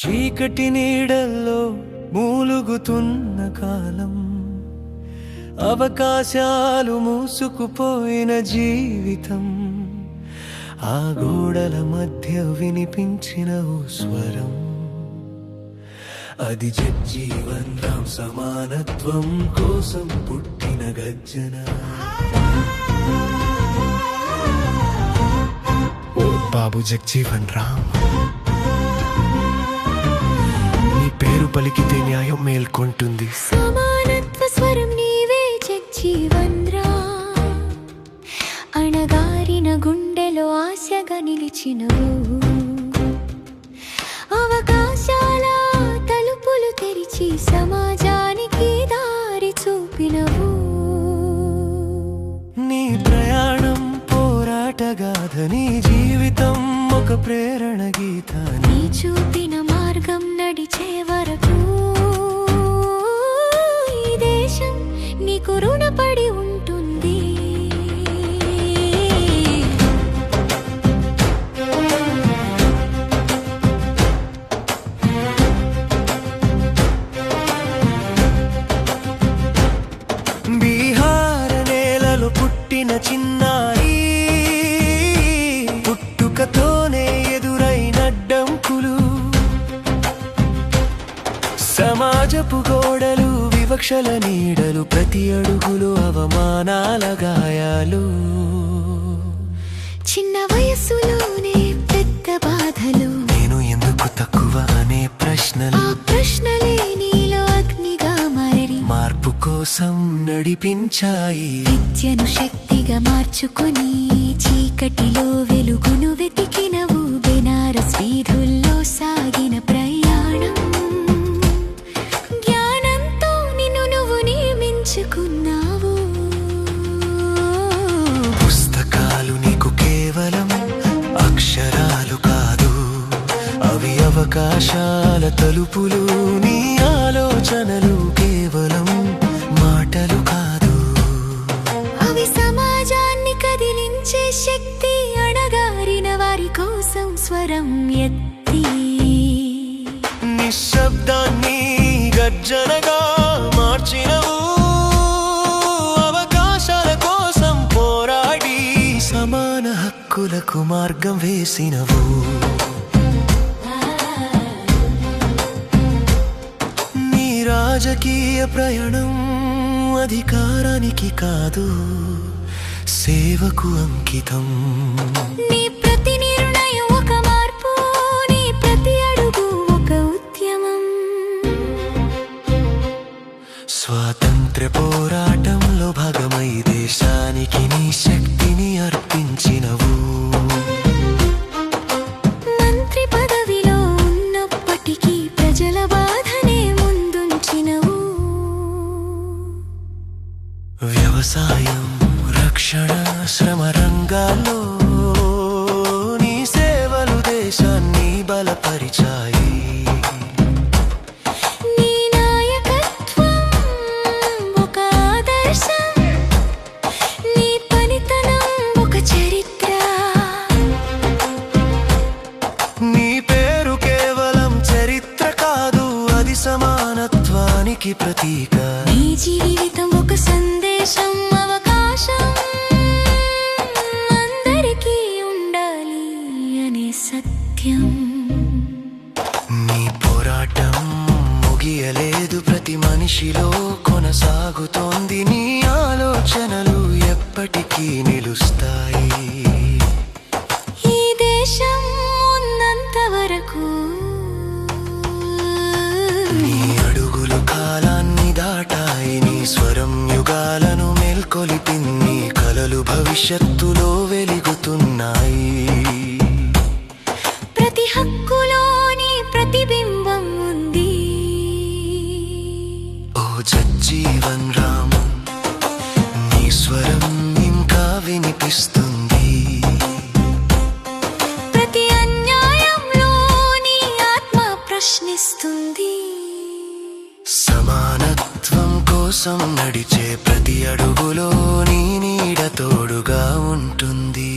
చీకటి నీడల్లో మూలుగుతున్న కాలం, అవకాశాలు మూసుకుపోయిన జీవితం, ఆ గోడల మధ్య వినిపించిన ఓ స్వరం, అది జగ్జీవన్ రామ్ సమానత్వం కోసం పుట్టిన గర్జన. బాబు జగ్జీవన్ రామ్, నీ పేరు పలికితే న్యాయం మేల్కొంటుంది. సమానత్వ స్వరం నీవే జగ్జీవన్ రామ్, అణగారిన గుండెలో ఆశగా నిలిచినవు, అవకాశాల తలుపులు తెరిచి సమాజానికి దారి చూపినవు. నీ ప్రయాణం పోరాటగాథ, నీ జీవితం ఒక ప్రేరణ గీత. నీ చూపిన మార్గం నడిచే వరకు ఈ దేశం నీకు రుణపడి ఉంటుంది. బీహార్ నేలలో పుట్టిన చిన్నారి, పుట్టుకతోనే ఎదురైనడ్డంకులు, సమాజపు గోడలు, వివక్షల నీడలు, ప్రతి అడుగులు అవమానాల గాయాలు. చిన్న వయసులోనే పెద్ద బాధలు, నేను ఎందుకు తక్కువ అనే ప్రశ్నలు, ఆ ప్రశ్నలే నీలో అగ్నిగా మారి మార్పు కోసం నడిపించాయి. విద్యను శక్తిగా మార్చుకొని చీకటిలో వెలుగును వెతికినవు. బెనారస్ వీధుల్లో సాగిన ప్రయాణం, జ్ఞానంతో నిన్ను నువ్వు నియమించుకున్నావు. పుస్తకాలు నీకు కేవలం అక్షరాలు కాదు, అవి అవకాశాల తలుపులు. నీ ఆలోచనలు కేవలం మాటలు కాదు, అవి సమాజాన్ని కదిలించే శక్తి. అణగారిన వారి కోసం స్వరం ఎత్తి నిశ్శబ్దాన్ని గర్జనగా మార్చినవు, అవకాశాల కోసం పోరాడి సమాన హక్కులకు మార్గం వేసినవు. నీ రాజకీయ ప్రయాణం అధికారానికి కాదు, సేవకు అంకితం. నీ ప్రతి నిర్ణయం ఒక మార్పు, నీ ప్రతి అడుగు ఒక ఉద్యమం. స్వాతంత్ర్య పోరాటంలో భాగమై దేశానికి నీ శక్తిని అర్పించినవు. మంత్రి పదవిలో ఉన్నప్పటికీ ప్రజల బాధనే ముందుంచినవు. వ్యవసాయం, రక్షణ, శ్రమ రంగాల్లో నీ సేవలు దేశాన్ని బలపరిచాయి. నీ నాయకత్వం ఒక ఆదర్శం, నీ పనితనం ఒక చరిత్ర. నీ పేరు కేవలం చరిత్ర కాదు, అది సమానత్వానికి ప్రతీక. నీ జీవితం ఒక సందేశం, అవకాశం అందరికీ ఉండాలి అనే సత్యం. నీ పోరాటం ముగియలేదు, ప్రతి మనిషిలో కొనసాగుతోంది. నీ ఆలోచనలు ఎప్పటికీ నిలుస్తాయి. ఈ దేశం ఉన్నంత వరకు నీ అడుగులు కాలాన్ని దాటాయి, నీ స్వరం యుగాలను మేల్కొలిపింది. నీ కలలు భవిష్యత్తులో వెలుగుతున్నాయి. ప్రతి హక్కులోని ప్రతిబింబం ఉంది. ఓ జగ్జీవన్ రామ్, నీ స్వరం ఇంకా వినిపిస్తుంది. ప్రతి అన్యాయంలో నీ ఆత్మ ప్రశ్నిస్తుంది. సమానత్వం కోసం నడిచే ప్రతి అడుగులో నీ నీడ తోడుగా ఉంటుంది.